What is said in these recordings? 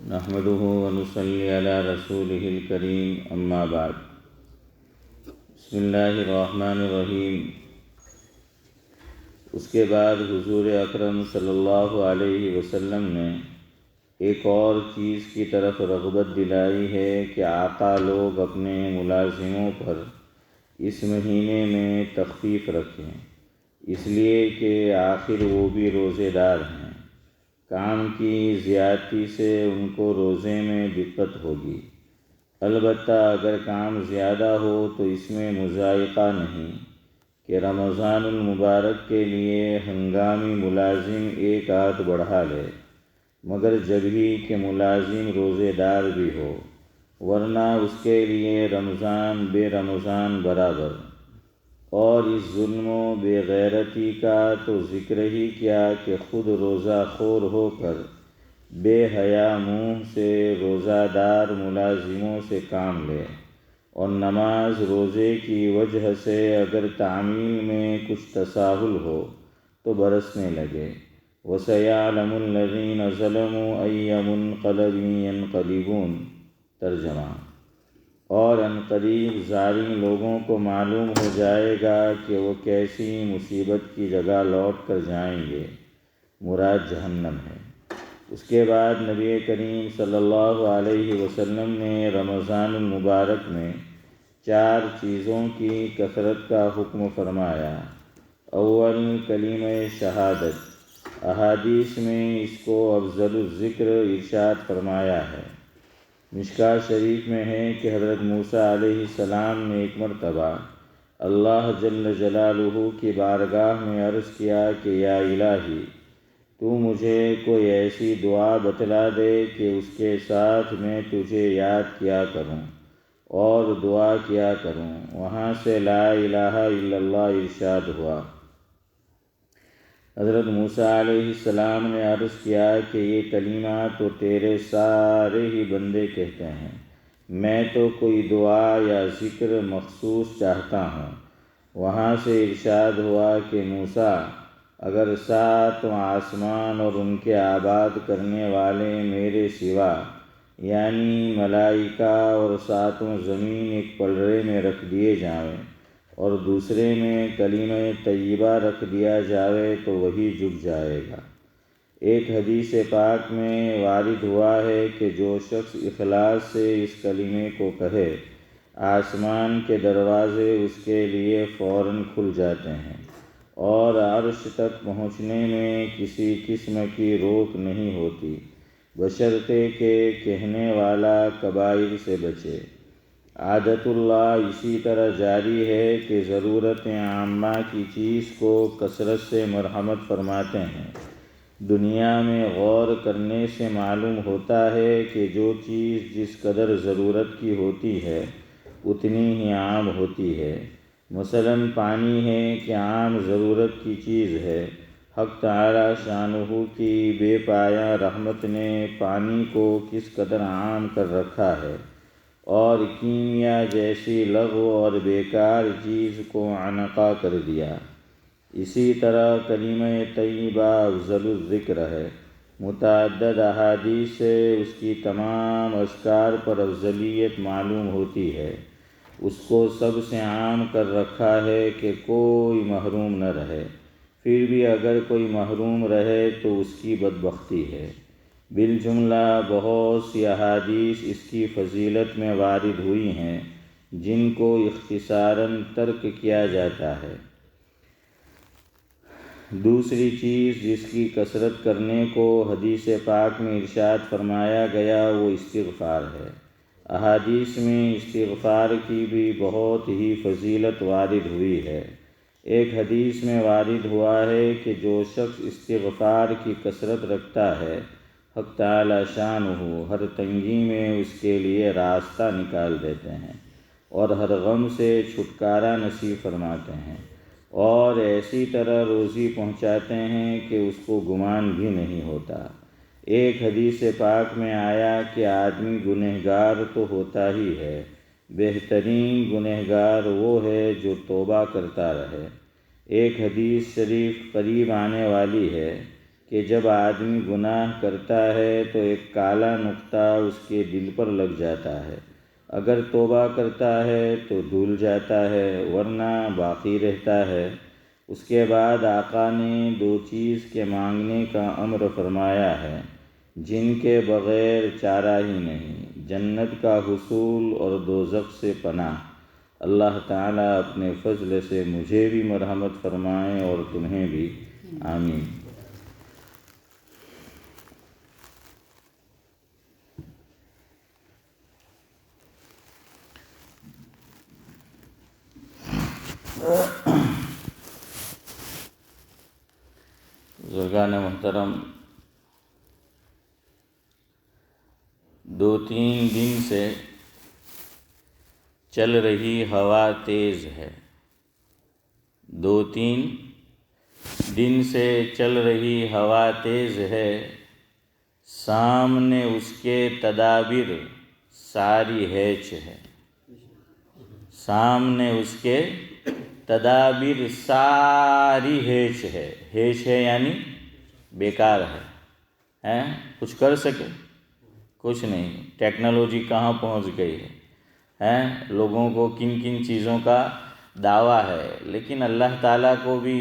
نحمده ونصلي على رسوله الكريم اما بعد بسم اللہ الرحمن الرحیم۔ اس کے بعد حضور اکرم صلی اللہ علیہ وسلم نے ایک اور چیز کی طرف رغبت دلائی ہے کہ آقا لوگ اپنے ملازموں پر اس مہینے میں تخفیف رکھیں، اس لیے کہ آخر وہ بھی روزے دار ہیں، کام کی زیادتی سے ان کو روزے میں دقت ہوگی۔ البتہ اگر کام زیادہ ہو تو اس میں مضائقہ نہیں کہ رمضان المبارک کے لیے ہنگامی ملازم ایک آدھ بڑھا لے، مگر جب ہی کہ ملازم روزے دار بھی ہو، ورنہ اس کے لیے رمضان بے رمضان برابر۔ اور اس ظلم و بے غیرتی کا تو ذکر ہی کیا کہ خود روزہ خور ہو کر بے حیا منہ سے روزہ دار ملازموں سے کام لے، اور نماز روزے کی وجہ سے اگر تعمیل میں کچھ تساہل ہو تو برسنے لگے۔ وَسَيَعْلَمُ الَّذِينَ ظَلَمُوا أَيَّ مُنقَلَبٍ يَنقَلِبُونَ۔ ترجمہ: اور عنقریب ظالم لوگوں کو معلوم ہو جائے گا کہ وہ کیسی مصیبت کی جگہ لوٹ کر جائیں گے، مراد جہنم ہے۔ اس کے بعد نبی کریم صلی اللہ علیہ وسلم نے رمضان المبارک میں 4 چیزوں کی کثرت کا حکم فرمایا۔ اول، کلمہ شہادت۔ احادیث میں اس کو افضل الذکر ارشاد فرمایا ہے۔ مشکوٰۃ شریف میں ہے کہ حضرت موسیٰ علیہ السلام نے ایک مرتبہ اللہ جل جلالہ کی بارگاہ میں عرض کیا کہ یا الہی، تو مجھے کوئی ایسی دعا بتلا دے کہ اس کے ساتھ میں تجھے یاد کیا کروں اور دعا کیا کروں۔ وہاں سے لا الہ الا اللہ ارشاد ہوا۔ حضرت موسیٰ علیہ السلام نے عرض کیا کہ یہ کلمہ تو تیرے سارے ہی بندے کہتے ہیں، میں تو کوئی دعا یا ذکر مخصوص چاہتا ہوں۔ وہاں سے ارشاد ہوا کہ موسیٰ، اگر 7 آسمان اور ان کے آباد کرنے والے میرے سوا، یعنی ملائکہ اور 7 زمین ایک پلڑے میں رکھ دیے جائیں اور دوسرے میں کلمہ طیبہ رکھ دیا جائے تو وہی جھک جائے گا۔ ایک حدیث پاک میں وارد ہوا ہے کہ جو شخص اخلاص سے اس کلمے کو کہے، آسمان کے دروازے اس کے لیے فوراً کھل جاتے ہیں اور عرش تک پہنچنے میں کسی قسم کی روک نہیں ہوتی، بشرطے کہ کہنے والا کبائر سے بچے۔ عادت اللہ اسی طرح جاری ہے کہ ضرورت عامہ کی چیز کو کثرت سے مرحمت فرماتے ہیں۔ دنیا میں غور کرنے سے معلوم ہوتا ہے کہ جو چیز جس قدر ضرورت کی ہوتی ہے اتنی ہی عام ہوتی ہے۔ مثلاً پانی ہے کہ عام ضرورت کی چیز ہے۔ حق تعالی شانہ کی بے پایہ رحمت نے پانی کو کس قدر عام کر رکھا ہے، اور کیمیا جیسی لغو اور بیکار چیز کو عنقا کر دیا۔ اسی طرح کلمہ طیبہ افضل الذکر ہے۔ متعدد احادیث سے اس کی تمام اذکار پر افضلیت معلوم ہوتی ہے۔ اس کو سب سے عام کر رکھا ہے کہ کوئی محروم نہ رہے، پھر بھی اگر کوئی محروم رہے تو اس کی بدبختی ہے۔ بالجملہ بہت سی احادیث اس کی فضیلت میں وارد ہوئی ہیں جن کو اختصاراً ترک کیا جاتا ہے۔ دوسری چیز جس کی کثرت کرنے کو حدیث پاک میں ارشاد فرمایا گیا وہ استغفار ہے۔ احادیث میں استغفار کی بھی بہت ہی فضیلت وارد ہوئی ہے۔ ایک حدیث میں وارد ہوا ہے کہ جو شخص استغفار کی کثرت رکھتا ہے، حق تعالی شانہ ہر تنگی میں اس کے لیے راستہ نکال دیتے ہیں اور ہر غم سے چھٹکارا نصیب فرماتے ہیں، اور ایسی طرح روزی پہنچاتے ہیں کہ اس کو گمان بھی نہیں ہوتا۔ ایک حدیث پاک میں آیا کہ آدمی گنہگار تو ہوتا ہی ہے، بہترین گنہگار وہ ہے جو توبہ کرتا رہے۔ ایک حدیث شریف قریب آنے والی ہے کہ جب آدمی گناہ کرتا ہے تو ایک کالا نقطہ اس کے دل پر لگ جاتا ہے، اگر توبہ کرتا ہے تو دھل جاتا ہے ورنہ باقی رہتا ہے۔ اس کے بعد آقا نے 2 چیز کے مانگنے کا امر فرمایا ہے جن کے بغیر چارہ ہی نہیں، جنت کا حصول اور دوزخ سے پناہ۔ اللہ تعالیٰ اپنے فضل سے مجھے بھی مرحمت فرمائیں اور تمہیں بھی، آمین۔ بزرگان محترم، 2-3 دن سے چل رہی ہوا تیز ہے، 2-3 دن سے چل رہی ہوا تیز ہے، سامنے اس کے تدابیر ساری ہیچ ہے، سامنے اس کے تدابیر ساری ہیچ ہے۔ ہیچ ہے یعنی بیکار ہے، کچھ کر سکے کچھ نہیں۔ ٹیکنالوجی کہاں پہنچ گئی ہے، لوگوں کو کن کن چیزوں کا دعویٰ ہے، لیکن اللہ تعالیٰ کو بھی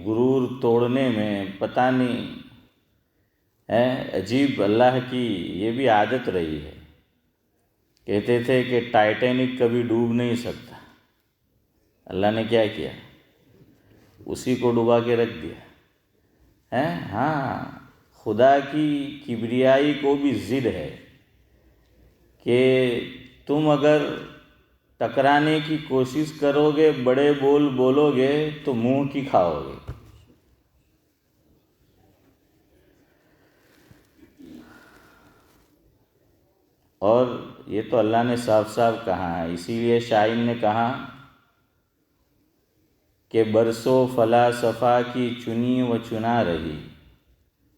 غرور توڑنے میں پتہ نہیں عجیب اللہ کی یہ بھی عادت رہی ہے۔ کہتے تھے کہ ٹائٹینک کبھی ڈوب نہیں سکتا، اللہ نے کیا کیا، اسی کو ڈبا کے رکھ دیا۔ ہاں، خدا کی کبریائی کو بھی ضد ہے کہ تم اگر ٹکرانے کی کوشش کرو گے، بڑے بول بولو گے تو منہ کی کھاؤ گے۔ اور یہ تو اللہ نے صاف صاف کہا ہے، اسی لیے شاعر نے کہا کہ برسوں فلاسفہ کی چنی و چنا رہی،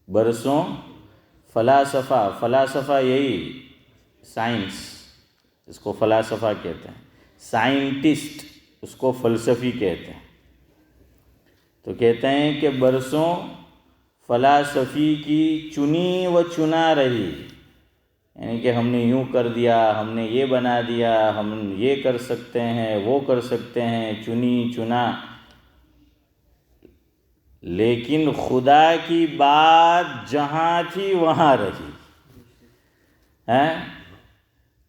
برسوں فلاسفہ یہی سائنس، اس کو فلاسفہ کہتے ہیں، سائنٹسٹ اس کو فلسفی کہتے ہیں۔ تو کہتے ہیں کہ برسوں فلاسفی کی چنی و چنا رہی، یعنی کہ ہم نے یوں کر دیا، ہم نے یہ بنا دیا، ہم یہ کر سکتے ہیں، وہ کر سکتے ہیں، چنی چنا، لیکن خدا کی بات جہاں تھی وہاں رہی،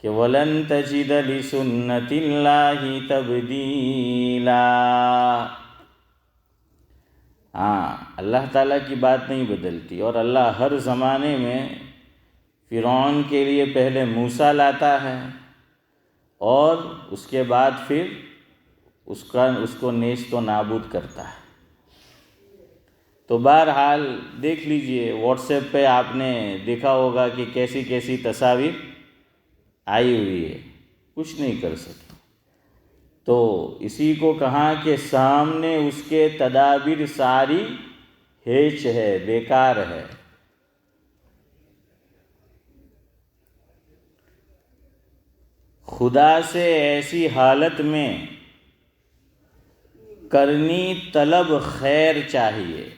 کہ وَلَن تَجِدَ لِسُنَّتِ اللَّهِ تَبْدِيلًا۔ اللہ تعالیٰ کی بات نہیں بدلتی، اور اللہ ہر زمانے میں فرعون کے لیے پہلے موسیٰ لاتا ہے اور اس کے بعد پھر اس کو نیست و نابود کرتا ہے۔ تو بہرحال دیکھ لیجئے، واٹس ایپ پہ آپ نے دیکھا ہوگا کہ کیسی کیسی تصاویر آئی ہوئی ہے، کچھ نہیں کر سکے۔ تو اسی کو کہا کہ سامنے اس کے تدابیر ساری ہیچ ہے، بیکار ہے۔ خدا سے ایسی حالت میں کرنی طلب خیر چاہیے،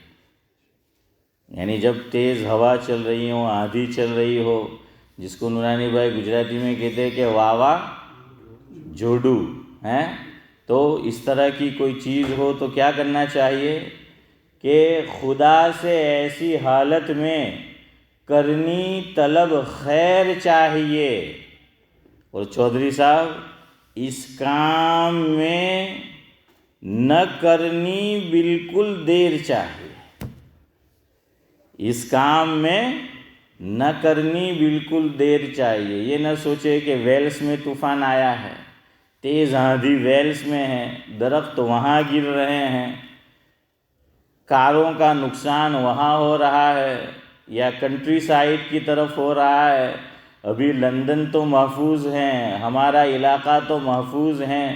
یعنی جب تیز ہوا چل رہی ہو، آندھی چل رہی ہو، جس کو نورانی بھائی گجراتی میں کہتے ہیں کہ واوا جوڈو ہیں، تو اس طرح کی کوئی چیز ہو تو کیا کرنا چاہیے کہ خدا سے ایسی حالت میں کرنی طلب خیر چاہیے۔ اور چودھری صاحب، اس کام میں نہ کرنی بالکل دیر چاہیے، اس کام میں نہ کرنی بالکل دیر چاہیے۔ یہ نہ سوچے کہ ویلس میں طوفان آیا ہے، تیز آندھی ویلس میں ہے، درخت وہاں گر رہے ہیں، کاروں کا نقصان وہاں ہو رہا ہے یا کنٹری سائڈ کی طرف ہو رہا ہے، ابھی لندن تو محفوظ ہیں، ہمارا علاقہ تو محفوظ ہیں،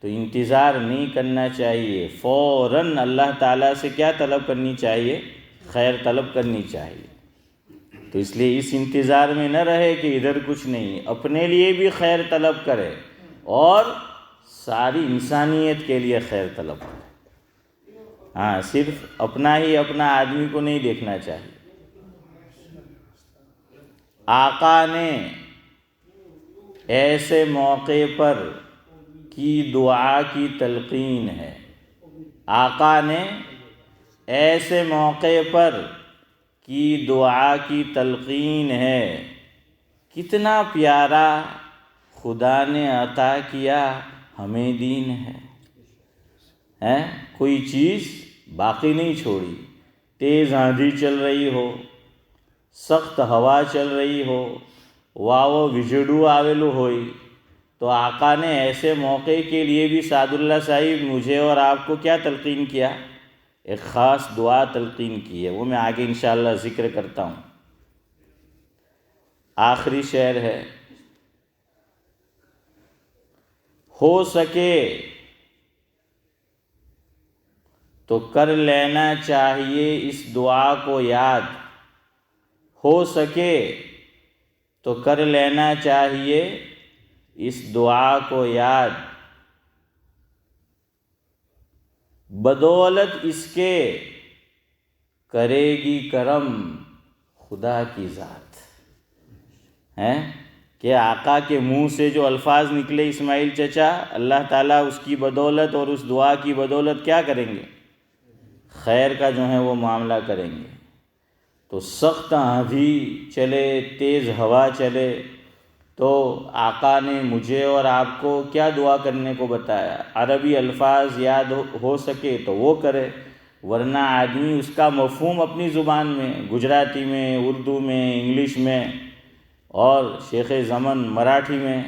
تو انتظار نہیں کرنا چاہیے، فوراً اللہ تعالیٰ سے کیا طلب کرنی چاہیے؟ خیر طلب کرنی چاہیے۔ تو اس لیے اس انتظار میں نہ رہے کہ ادھر کچھ نہیں، اپنے لیے بھی خیر طلب کرے اور ساری انسانیت کے لیے خیر طلب کرے۔ ہاں، صرف اپنا ہی اپنا آدمی کو نہیں دیکھنا چاہیے. آقا نے ایسے موقع پر کی دعا کی تلقین ہے. آقا نے ایسے موقع پر کی دعا کی تلقین ہے. کتنا پیارا خدا نے عطا کیا ہمیں دین ہے. کوئی چیز باقی نہیں چھوڑی. تیز آندھی چل رہی ہو، سخت ہوا چل رہی ہو، واو وجڑو آویلو ہوئی، تو آقا نے ایسے موقع کے لیے بھی سعد اللہ صاحب مجھے اور آپ کو کیا تلقین کیا؟ ایک خاص دعا تلقین کی ہے. وہ میں آگے انشاءاللہ ذکر کرتا ہوں. آخری شعر ہے. ہو سکے تو کر لینا چاہیے اس دعا کو یاد. ہو سکے تو کر لینا چاہیے اس دعا کو یاد. بدولت اس کے کرے گی کرم خدا کی ذات. کہ آقا کے منہ سے جو الفاظ نکلے اسماعیل چچا، اللہ تعالیٰ اس کی بدولت اور اس دعا کی بدولت کیا کریں گے؟ خیر کا جو ہے وہ معاملہ کریں گے. تو سخت آندھی چلے، تیز ہوا چلے، تو آقا نے مجھے اور آپ کو کیا دعا کرنے کو بتایا؟ عربی الفاظ یاد ہو سکے تو وہ کرے، ورنہ آدمی اس کا مفہوم اپنی زبان میں، گجراتی میں، اردو میں، انگلش میں، اور شیخ زمن مراٹھی میں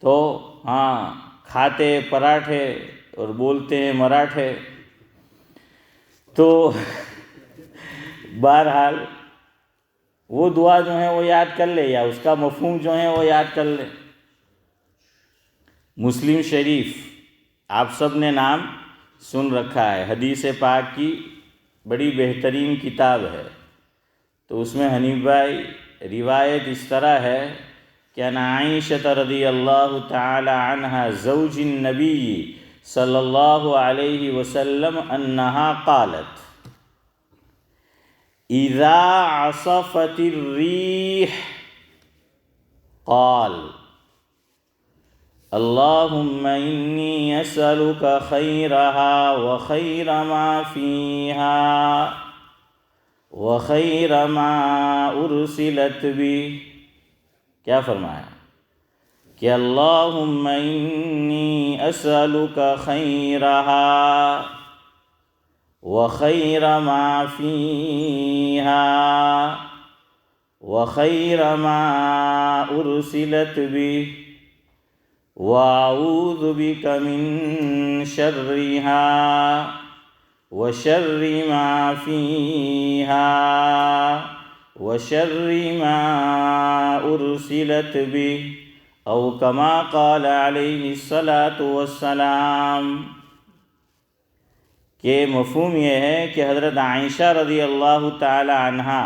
تو کھاتے پراٹھے اور بولتے ہیں مراٹھے. تو بہرحال وہ دعا جو ہے وہ یاد کر لے، یا اس کا مفہوم جو ہے وہ یاد کر لے. مسلم شریف آپ سب نے نام سن رکھا ہے، حدیث پاک کی بڑی بہترین کتاب ہے. تو اس میں حنیف بھائی روایت اس طرح ہے کہ ان عائشہ رضی اللہ تعالی عنہا زوج النبی صلی اللہ علیہ وسلم انہا قالت اذا عصفت الریح قال اللهم انی اسألک خیرها وخیر ما فیها وخیر ما ارسلت بھی. کیا فرمایا کہ اللہم انی اسألک خیرها وخیر ما فیہا وخیر ما ارسلت بھی واعوذ بک من شرها وشر ما فیہا وشر ما ارسلت به او کما قال علیہ الصلاۃ والسلام. کہ مفہوم یہ ہے کہ حضرت عائشہ رضی اللہ تعالی عنہا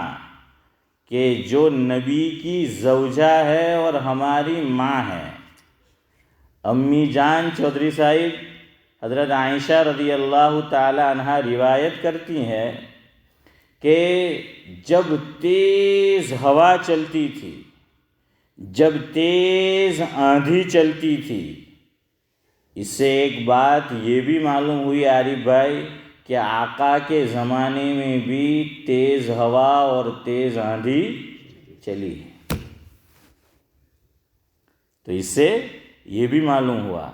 کہ جو نبی کی زوجہ ہے اور ہماری ماں ہے، امی جان چودھری صاحب حضرت عائشہ رضی اللہ تعالی عنہا روایت کرتی ہیں کہ جب تیز ہوا چلتی تھی، جب تیز آندھی چلتی تھی، اس سے ایک بات یہ بھی معلوم ہوئی عارف بھائی کہ آقا کے زمانے میں بھی تیز ہوا اور تیز آندھی چلی ہے. تو اس سے یہ بھی معلوم ہوا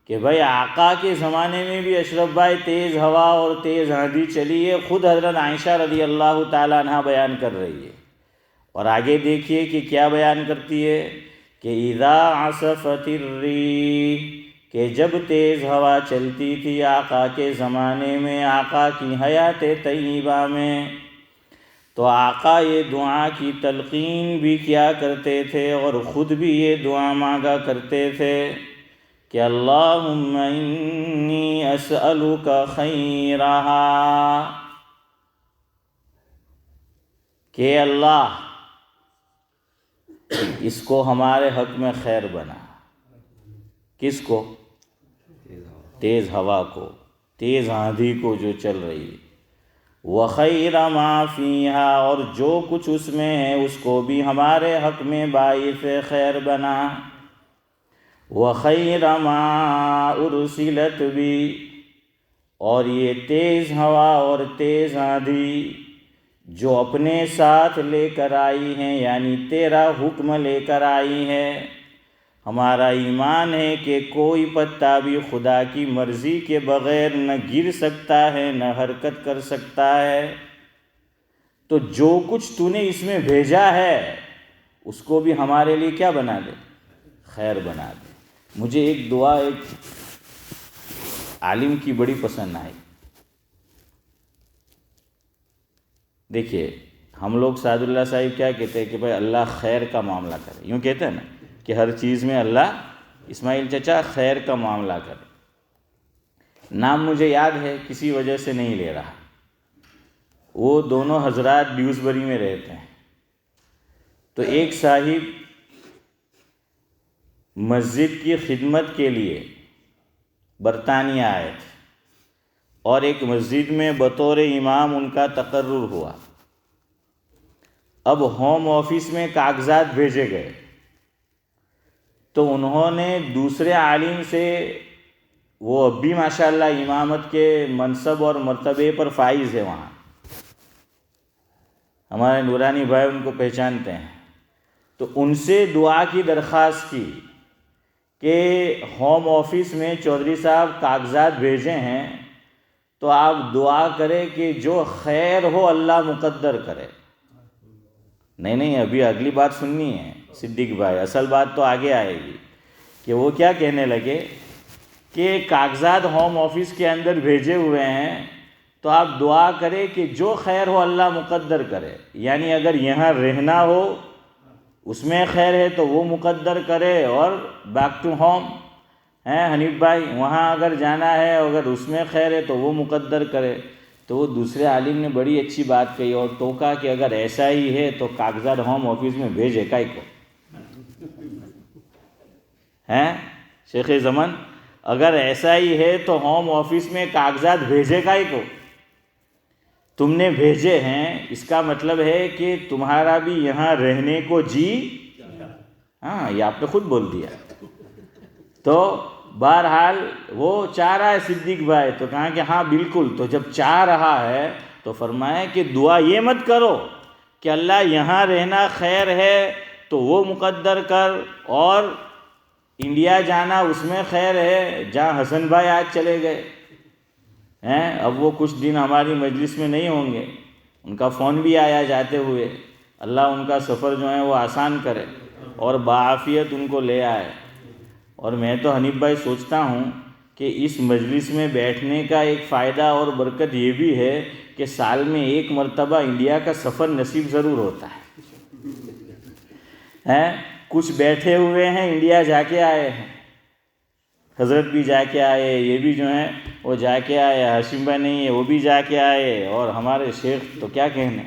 کہ بھائی آقا کے زمانے میں بھی اشرف بھائی تیز ہوا اور تیز آندھی چلی ہے. خود حضرت عائشہ رضی اللہ تعالیٰ عنہ بیان کر رہی ہے. اور آگے دیکھیے کہ کیا بیان کرتی ہے کہ اذا عصفت الریح، کہ جب تیز ہوا چلتی تھی آقا کے زمانے میں، آقا کی حیات طیبہ میں، تو آقا یہ دعا کی تلقین بھی کیا کرتے تھے اور خود بھی یہ دعا مانگا کرتے تھے کہ اللہم انی اسألک خیرہا، کہ اللہ اس کو ہمارے حق میں خیر بنا. کس کو؟ تیز ہوا کو. تیز آندھی کو جو چل رہی ہے، وَخَيْرَ مَا فِيهَا، اور جو کچھ اس میں ہے اس کو بھی ہمارے حق میں باعث خیر بنا، وَخَيْرَ مَا أُرْسِلَتْ بِهِ، اور یہ تیز ہوا اور تیز آندھی جو اپنے ساتھ لے کر آئی ہیں، یعنی تیرا حکم لے کر آئی ہے۔ ہمارا ایمان ہے کہ کوئی پتا بھی خدا کی مرضی کے بغیر نہ گر سکتا ہے نہ حرکت کر سکتا ہے، تو جو کچھ تو نے اس میں بھیجا ہے اس کو بھی ہمارے لیے کیا بنا دے؟ خیر بنا دے۔ مجھے ایک دعا ایک عالم کی بڑی پسند آئی۔ دیکھیے ہم لوگ سعد اللہ صاحب کیا کہتے ہیں کہ بھائی اللہ خیر کا معاملہ کرے، یوں کہتے ہیں نا کہ ہر چیز میں اللہ اسماعیل چچا خیر کا معاملہ کرے۔ نام مجھے یاد ہے، کسی وجہ سے نہیں لے رہا۔ وہ دونوں حضرات ڈیوزبری میں رہتے ہیں، تو ایک صاحب مسجد کی خدمت کے لیے برطانیہ آئے تھے، اور ایک مسجد میں بطور امام ان کا تقرر ہوا۔ اب ہوم آفس میں کاغذات بھیجے گئے، تو انہوں نے دوسرے عالم سے، وہ اب بھی ماشاءاللہ امامت کے منصب اور مرتبے پر فائز ہے وہاں، ہمارے نورانی بھائی ان کو پہچانتے ہیں، تو ان سے دعا کی درخواست کی کہ ہوم آفس میں چودھری صاحب کاغذات بھیجے ہیں، تو آپ دعا کریں کہ جو خیر ہو اللہ مقدر کرے۔ نہیں ابھی اگلی بات سننی ہے صدیق بھائی، اصل بات تو آگے آئے گی کہ وہ کیا کہنے لگے کہ کاغذات ہوم آفس کے اندر بھیجے ہوئے ہیں، تو آپ دعا کریں کہ جو خیر ہو اللہ مقدر کرے، یعنی اگر یہاں رہنا ہو اس میں خیر ہے تو وہ مقدر کرے، اور بیک ٹو ہوم حنیف بھائی وہاں اگر جانا ہے اگر اس میں خیر ہے تو وہ مقدر کرے۔ تو وہ دوسرے عالم نے بڑی اچھی بات کہی اور ٹوکا کہ اگر ایسا ہی ہے تو کاغذات ہوم آفس میں بھیجے کائی کو؟ شیخ زمن اگر ایسا ہی ہے تو ہوم آفس میں کاغذات بھیجے کائی کو؟ تم نے بھیجے ہیں، اس کا مطلب ہے کہ تمہارا بھی یہاں رہنے کو جی، یہ آپ نے خود بول دیا۔ تو بہرحال وہ چاہ رہا ہے صدیق بھائی، تو کہا کہ ہاں بالکل، تو جب چاہ رہا ہے تو فرمایا کہ دعا یہ مت کرو کہ اللہ یہاں رہنا خیر ہے تو وہ مقدر کر، اور انڈیا جانا اس میں خیر ہے جہاں حسن بھائی آج چلے گئے ہیں، اب وہ کچھ دن ہماری مجلس میں نہیں ہوں گے، ان کا فون بھی آیا جاتے ہوئے، اللہ ان کا سفر جو ہے وہ آسان کرے اور بعافیت ان کو لے آئے۔ اور میں تو حنیف بھائی سوچتا ہوں کہ اس مجلس میں بیٹھنے کا ایک فائدہ اور برکت یہ بھی ہے کہ سال میں ایک مرتبہ انڈیا کا سفر نصیب ضرور ہوتا ہے۔ کچھ بیٹھے ہوئے ہیں انڈیا جا کے آئے ہیں، حضرت بھی جا کے آئے، یہ بھی جو ہیں وہ جا کے آئے، ہاشم بھائی نہیں ہے وہ بھی جا کے آئے، اور ہمارے شیخ تو کیا کہنے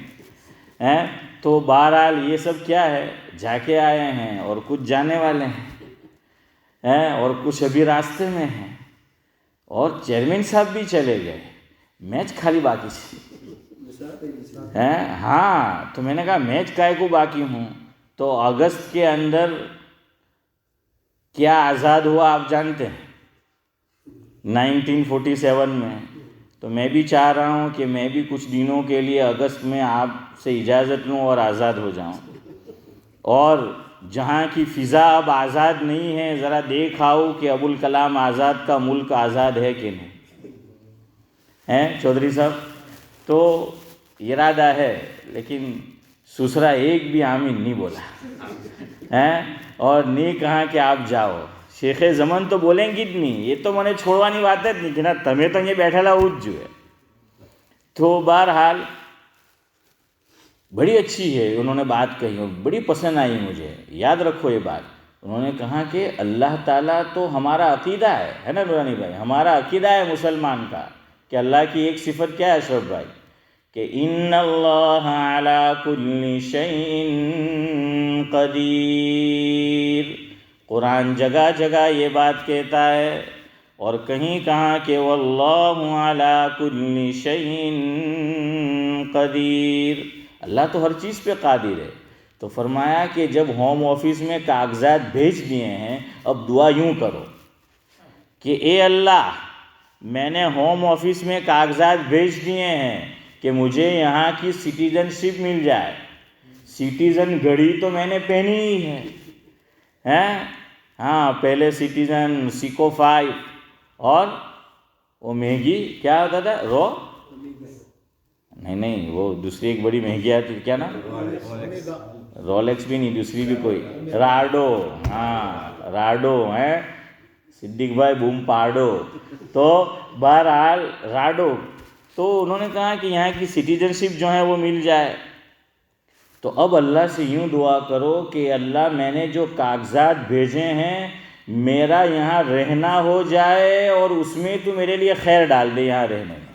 تو بہرحال یہ سب کیا ہے، جا کے آئے ہیں، اور کچھ جانے والے ہیں اور کچھ ابھی راستے میں ہیں، اور چیئرمین صاحب بھی چلے گئے، میچ خالی باقی سے ہاں، تو میں نے کہا میچ کائے کو باقی ہوں؟ تو اگست کے اندر کیا آزاد ہوا آپ جانتے ہیں؟ 1947 میں۔ تو میں بھی چاہ رہا ہوں کہ میں بھی کچھ دنوں کے لیے اگست میں آپ سے اجازت لوں اور آزاد ہو جاؤں، اور جہاں کی فضا اب آزاد نہیں ہے، ذرا دیکھ آؤ کہ ابوالکلام آزاد کا ملک آزاد ہے کہ نہیں چودھری صاحب۔ تو ارادہ ہے، لیکن سسرا ایک بھی آمین نہیں بولا اور نہیں کہا کہ آپ جاؤ۔ شیخ زمن تو بولیں گی نہیں، یہ تو میں نے چھوڑوانی بات ہے نہیں کہ نا تمہیں تو یہ بیٹھا لا اٹھ جو ہے۔ تو بہرحال بڑی اچھی ہے انہوں نے بات کہی اور بڑی پسند آئی مجھے، یاد رکھو یہ بات۔ انہوں نے کہا کہ اللہ تعالیٰ تو ہمارا عقیدہ ہے نا نورانی بھائی، ہمارا عقیدہ ہے مسلمان کا کہ اللہ کی ایک صفت کیا ہے اشرف بھائی، کہ ان اللہ علی کل شیء قدیر۔ قرآن جگہ جگہ یہ بات کہتا ہے، اور کہیں کہا کہ واللہ علی کل شیء قدیر، اللہ تو ہر چیز پہ قادر ہے۔ تو فرمایا کہ جب ہوم آفس میں کاغذات بھیج دیے ہیں، اب دعا یوں کرو کہ اے اللہ، میں نے ہوم آفس میں کاغذات بھیج دیے ہیں کہ مجھے یہاں کی سٹیزن شپ مل جائے۔ سٹیزن گھڑی تو میں نے پہنی ہی ہے، ہاں، پہلے سٹیزن سیکو 5 اور وہ مہنگی کیا ہوتا تھا، نہیں وہ دوسری ایک بڑی مہنگی آتی تھی، کیا نام، رولیکس بھی نہیں، دوسری بھی کوئی، راڈو، ہاں راڈو ہے، صدیق بھائی بوم پاڈو، تو بہرحال راڈو، تو انہوں نے کہا کہ یہاں کی سٹیزن شپ جو ہے وہ مل جائے۔ تو اب اللہ سے یوں دعا کرو کہ اللہ، میں نے جو کاغذات بھیجے ہیں میرا یہاں رہنا ہو جائے اور اس میں تو میرے لیے خیر ڈال دے یہاں رہنے میں۔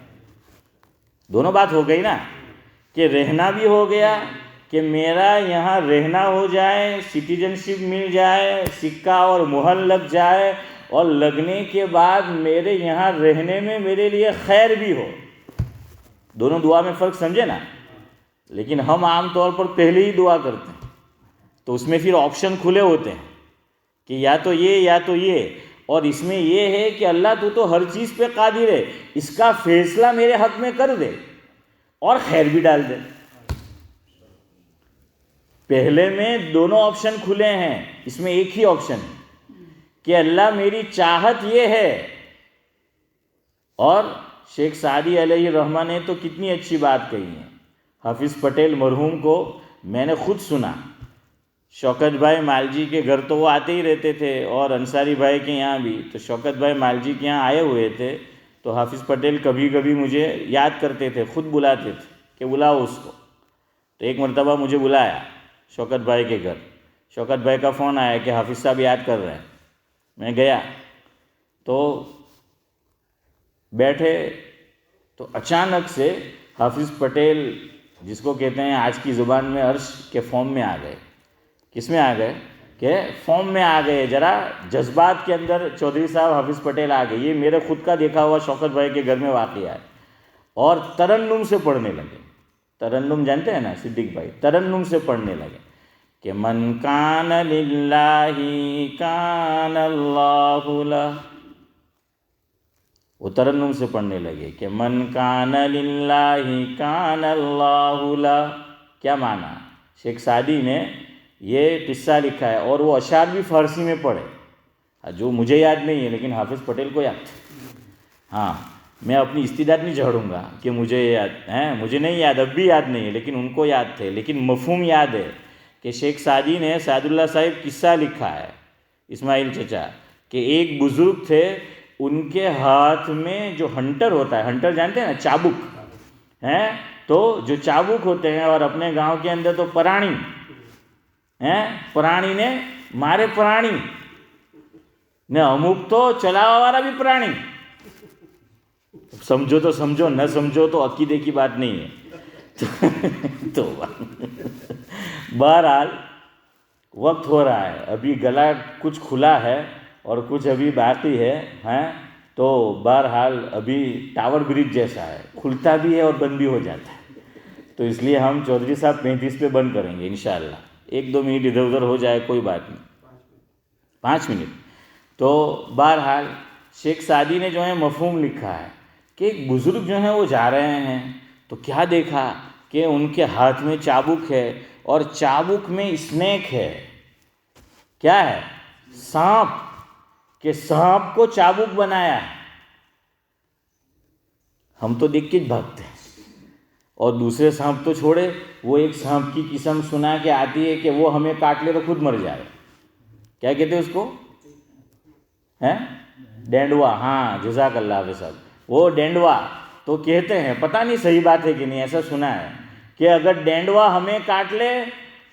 دونوں بات ہو گئی نا، کہ رہنا بھی ہو گیا کہ میرا یہاں رہنا ہو جائے، سٹیزن شپ مل جائے، سکہ اور مہر لگ جائے، اور لگنے کے بعد میرے یہاں رہنے میں میرے لیے خیر بھی ہو۔ دونوں دعا میں فرق سمجھے نا؟ لیکن ہم عام طور پر پہلے ہی دعا کرتے ہیں، تو اس میں پھر آپشن کھلے ہوتے ہیں کہ یا تو یہ یا تو یہ، اور اس میں یہ ہے کہ اللہ تو ہر چیز پہ قادر ہے، اس کا فیصلہ میرے حق میں کر دے اور خیر بھی ڈال دے۔ پہلے میں دونوں آپشن کھلے ہیں، اس میں ایک ہی آپشن ہے کہ اللہ میری چاہت یہ ہے۔ اور شیخ سعدی علیہ الرحمہ نے تو کتنی اچھی بات کہی ہے، حافظ پٹیل مرحوم کو میں نے خود سنا، شوکت بھائی مالجی کے گھر تو وہ آتے ہی رہتے تھے، اور انصاری بھائی کے یہاں بھی، تو شوکت بھائی مالجی کے یہاں آئے ہوئے تھے، تو حافظ پٹیل کبھی کبھی مجھے یاد کرتے تھے، خود بلاتے تھے کہ بلاؤ اس کو۔ تو ایک مرتبہ مجھے بلایا شوکت بھائی کے گھر، شوکت بھائی کا فون آیا کہ حافظ صاحب یاد کر رہے ہیں۔ میں گیا تو بیٹھے، تو اچانک سے حافظ پٹیل، جس کو کہتے ہیں آج کی زبان میں عرش کے فارم میں آ گئے۔ کس میں آ گئے؟ کہ فارم میں آ گئے، ذرا جذبات کے اندر چودھری صاحب حافظ پٹیل آ گئے۔ یہ میرے خود کا دیکھا ہوا شوکت بھائی کے گھر میں واقعہ ہے، اور ترنم سے پڑھنے لگے۔ ترنم جانتے ہیں نا صدیق بھائی؟ ترنم سے پڑھنے لگے کہ من کان للہ کان اللہ لہ، وہ ترنم سے پڑھنے لگے کہ من کان للہ کان اللہ لہ۔ کیا معنی؟ شیخ سعدی نے یہ قصہ لکھا ہے، اور وہ اشعار بھی فارسی میں پڑھے، جو مجھے یاد نہیں ہے لیکن حافظ پٹیل کو یاد تھے۔ ہاں، میں اپنی استعداد نہیں جھاڑوں گا کہ مجھے یاد ہیں، مجھے نہیں یاد، اب بھی یاد نہیں ہے، لیکن ان کو یاد تھے، لیکن مفہوم یاد ہے کہ شیخ سعدی نے سعد اللہ صاحب قصہ لکھا ہے، اسماعیل چچا، کہ ایک بزرگ تھے، ان کے ہاتھ میں جو ہنٹر ہوتا ہے، ہنٹر جانتے ہیں نا، چابک ہیں، تو جو چابک ہوتے ہیں، اور اپنے گاؤں کے اندر تو پرانی ہیں، پرانی نے مارے پرانی نے، اموک تو چلاوا والا بھی پرانی، سمجھو تو سمجھو، نہ سمجھو تو عقیدے کی بات نہیں ہے۔ تو بہرحال وقت ہو رہا ہے، ابھی گلا کچھ کھلا ہے اور کچھ ابھی باقی ہے، تو بہرحال ابھی ٹاور برج جیسا ہے، کھلتا بھی ہے اور بند بھی ہو جاتا ہے، تو اس لیے ہم چودھری صاحب 35 پہ بند کریں گے انشاءاللہ۔ 1-2 منٹ ادھر ادھر ہو جائے کوئی بات نہیں، 5 منٹ۔ تو بہرحال شیخ سعدی نے جو ہے مفہوم لکھا ہے کہ ایک بزرگ جو ہیں وہ جا رہے ہیں، تو کیا دیکھا کہ ان کے ہاتھ میں چابک ہے، اور چابک میں اسنیک ہے، کیا ہے؟ سانپ، کہ سانپ کو چابک بنایا ہے۔ ہم تو دیکھ کے بھاگتے ہیں، اور دوسرے سانپ تو چھوڑے، وہ ایک سانپ کی قسم سنا کہ آتی ہے کہ وہ ہمیں کاٹ لے تو خود مر جائے، کیا کہتے ہیں اس کو؟ ڈینڈوا، ہاں جزاک اللہ حافظ صاحب، وہ ڈینڈوا تو کہتے ہیں، پتہ نہیں صحیح بات ہے کہ نہیں، ایسا سنا ہے کہ اگر ڈینڈوا ہمیں کاٹ لے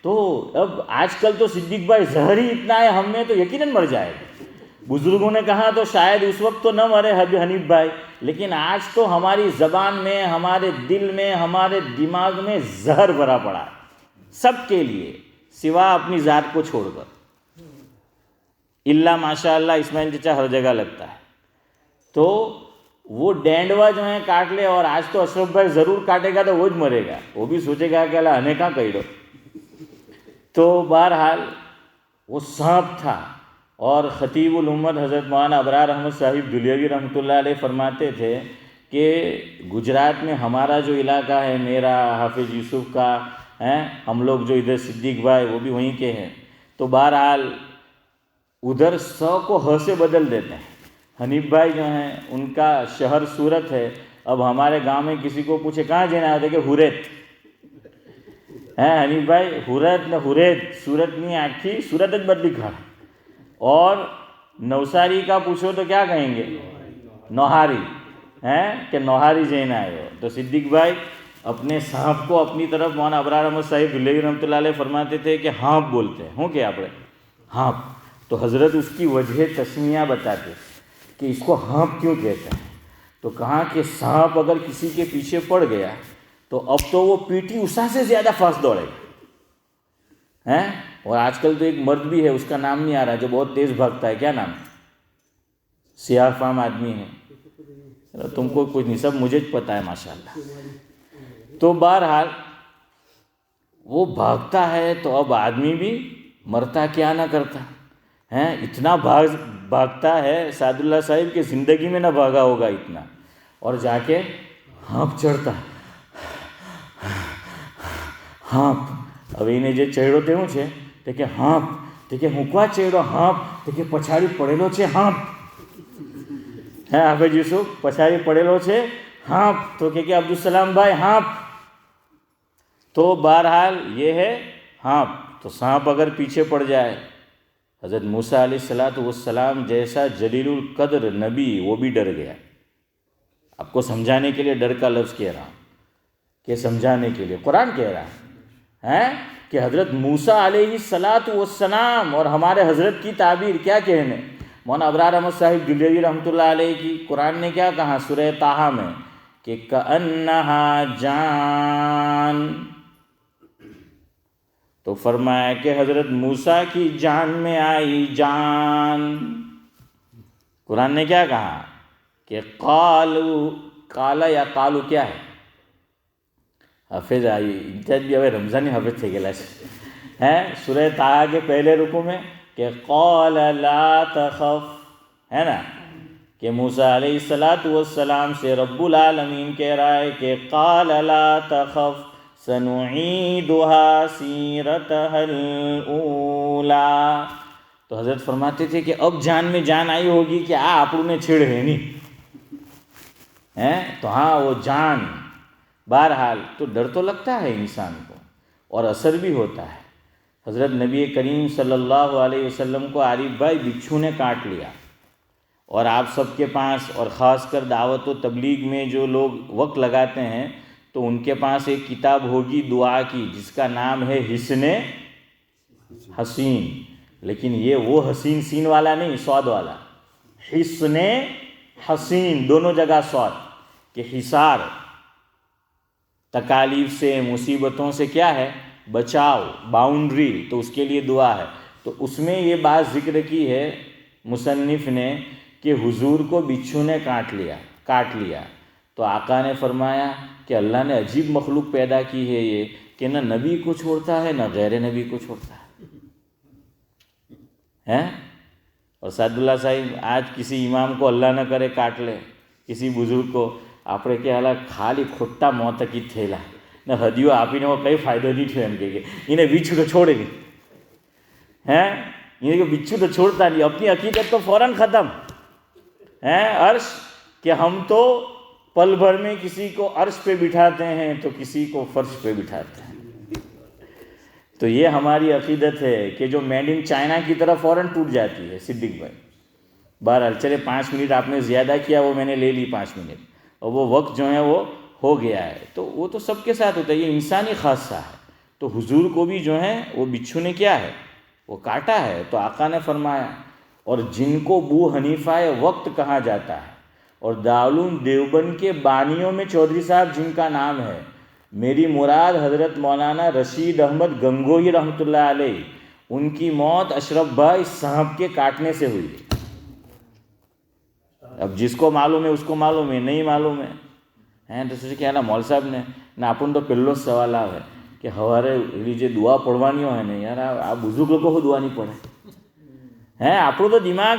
تو اب آج کل تو صدیق بھائی زہر ہی اتنا ہے ہم میں، تو یقیناً مر جائے گا۔ بزرگوں نے کہا تو شاید اس وقت تو نہ مرے حنیف بھائی، لیکن آج تو ہماری زبان میں، ہمارے دل میں، ہمارے دماغ میں زہر بھرا پڑا ہے سب کے لیے، سوا اپنی ذات کو چھوڑ کر، الا ماشاء اللہ اسماعیل چچا ہر جگہ لگتا ہے، تو وہ ڈینڈوا جو ہے کاٹ لے، اور آج تو اشرف بھائی ضرور کاٹے گا تو وہ مرے گا، وہ بھی سوچے گا کہ اللہ ہنے کہاں کہی دو. تو بہرحال وہ سانپ تھا. اور خطیب الامت حضرت مولانا ابرار احمد صاحب دہلوی رحمۃ اللہ علیہ فرماتے تھے کہ گجرات میں ہمارا جو علاقہ ہے، میرا، حافظ یوسف کا ہے، ہم لوگ جو ادھر صدیق بھائی وہ بھی وہیں کے ہیں، تو بہرحال ادھر 100 کو ہ سے بدل دیتے ہیں. حنیف بھائی جو ہیں ان کا شہر سورت ہے. اب ہمارے گاؤں میں کسی کو پوچھے کہاں جانا ہے، کہ ہوریت ہے. حنیف بھائی ہوریت نہ ہوریت، سورت نہیں آکھی، سورت بدلی کھا. اور نوساری کا پوچھو تو کیا کہیں گے، نوہاری ہیں، کہ نوہاری جین آئے ہو. تو صدیق بھائی اپنے صاحب کو اپنی طرف مولانا ابرار احمد صاحب دہلوی رحمۃ اللہ علیہ فرماتے تھے کہ ہانپ بولتے ہیں، ہوں کیا آپ ہانپ. تو حضرت اس کی وجہ تسمیہ بتاتے کہ اس کو ہانپ کیوں کہتے ہیں. تو کہا کہ سانپ اگر کسی کے پیچھے پڑ گیا تو اب تو وہ پیٹی اوشا سے زیادہ فاسٹ دوڑے گا ہیں. اور آج کل تو ایک مرد بھی ہے، اس کا نام نہیں آ رہا، جو بہت تیز بھاگتا ہے، کیا نام، سیاہ فام آدمی ہے. تم کو کچھ نہیں، سب مجھے پتہ ہے ماشاءاللہ. تو بہرحال وہ بھاگتا ہے تو اب آدمی بھی مرتا کیا نہ کرتا ہیں. اتنا بھاگتا ہے سعد اللہ صاحب کہ زندگی میں نہ بھاگا ہوگا اتنا. اور جا کے ہانپ چڑھتا، ہانپ. اب انہیں جو چڑھو تھے چھے تو کہ ہانپ، تو کہ ہوں چڑھو ہانپ، تو کہ پچھاڑی پڑેلو چھے ہانپ ہے. حافظ یوسف پچھاڑی پڑેલો چھے ہانپ. تو کہ عبدالسلام بھائی ہانپ. تو بہرحال یہ ہے ہانپ. تو سانپ اگر پیچھے پڑ جائے، حضرت موسیٰ علیہ السلام جیسا جلیل القدر نبی وہ بھی ڈر گیا. آپ کو سمجھانے کے لیے ڈر کا لفظ کہہ رہا ہوں، کہ سمجھانے کے لیے قرآن کہہ رہا ہے کہ حضرت موسیٰ علیہ السلام اور ہمارے حضرت کی تعبیر کیا کہنے. مولانا ابرار احمد صاحب دہلوی رحمۃ اللہ علیہ کی قرآن نے کیا کہا سورہ طٰہٰ میں کہ کأنہا جان. تو فرمایا کہ حضرت موسیٰ کی جان میں آئی جان. قرآن نے کیا کہا کہ قال یا قالو کیا ہے، حافظ آئی انتہاج بھی ابھی رمضانی حافظ تھے گلا ہے. سورہ طٰہٰ کے پہلے رکوع میں کہ قال لا تخف ہے نا، کہ موسیٰ علیہ السلام سے رب العالمین کہہ رہا ہے کہ قال لا تخف سنعیدها سیرتها الاولی. تو حضرت فرماتے تھے کہ اب جان میں جان آئی ہوگی کہ آپ نے چھڑ ہے نہیں ہیں. تو ہاں وہ جان. بہرحال تو ڈر تو لگتا ہے انسان کو اور اثر بھی ہوتا ہے. حضرت نبی کریم صلی اللہ علیہ وسلم کو عارف بھائی بچھو نے کاٹ لیا. اور آپ سب کے پاس اور خاص کر دعوت و تبلیغ میں جو لوگ وقت لگاتے ہیں تو ان کے پاس ایک کتاب ہوگی دعا کی جس کا نام ہے حصن حسین. لیکن یہ وہ حسین سین والا نہیں، صاد والا. حصن حسین دونوں جگہ صاد، کہ حصار تکالیف سے مصیبتوں سے کیا ہے بچاؤ، باؤنڈری، تو اس کے لیے دعا ہے. تو اس میں یہ بات ذکر کی ہے مصنف نے کہ حضور کو بچھو نے کاٹ لیا. تو آقا نے فرمایا کہ اللہ نے عجیب مخلوق پیدا کی ہے یہ، کہ نہ نبی کو چھوڑتا ہے نہ غیر نبی کو چھوڑتا ہے. اور سعد اللہ صاحب آج کسی امام کو اللہ نہ کرے کاٹ لے، کسی بزرگ کو، આપણે કે હાલા ખાલી ખોટા મોત કી થયેલા ને હદીઓ આપીને કંઈ ફાયદો નહીં થયો એમ કે એને બીછું તો છોડે નહીં ہیں. એને کہ بچھو تو چھوڑتا نہیں، اپنی عقیدت تو فوراً ختم ہیں. عرش کہ ہم تو پل بھر میں کسی کو عرش پہ بٹھاتے ہیں تو کسی کو فرش پہ بٹھاتے ہیں. تو یہ ہماری عقیدت ہے کہ جو میڈ ان چائنا کی طرف فوراً ٹوٹ جاتی ہے. صدیق بھائی بہرحال چلے 5 منٹ آپ نے زیادہ کیا، وہ میں نے لے لی 5 منٹ، اور وہ وقت جو ہے وہ ہو گیا ہے. تو وہ تو سب کے ساتھ ہوتا ہے، یہ انسانی خاصہ ہے. تو حضور کو بھی جو ہے وہ بچھو نے کیا ہے وہ کاٹا ہے. تو آقا نے فرمایا، اور جن کو ابو حنیفہ وقت کہا جاتا ہے اور دارالعلوم دیوبند کے بانیوں میں چودھری صاحب جن کا نام ہے، میری مراد حضرت مولانا رشید احمد گنگوہی رحمۃ اللہ علیہ، ان کی موت اشرف بھائی صاحب کے کاٹنے سے ہوئی ہے. اب جس کو معلوم ہے اس کو معلوم ہے, نہیں معلوم ہے તો શું કે મોલ સાહેબ ને આપણને તો પહેલો જ સવાલ આવે કે સવારે એવી જે દુઆ પડવાની હોય ને યાર, આ બુઝુર્ગ લોકો શું દુઆ નહીં પડે. આપણું તો દિમાગ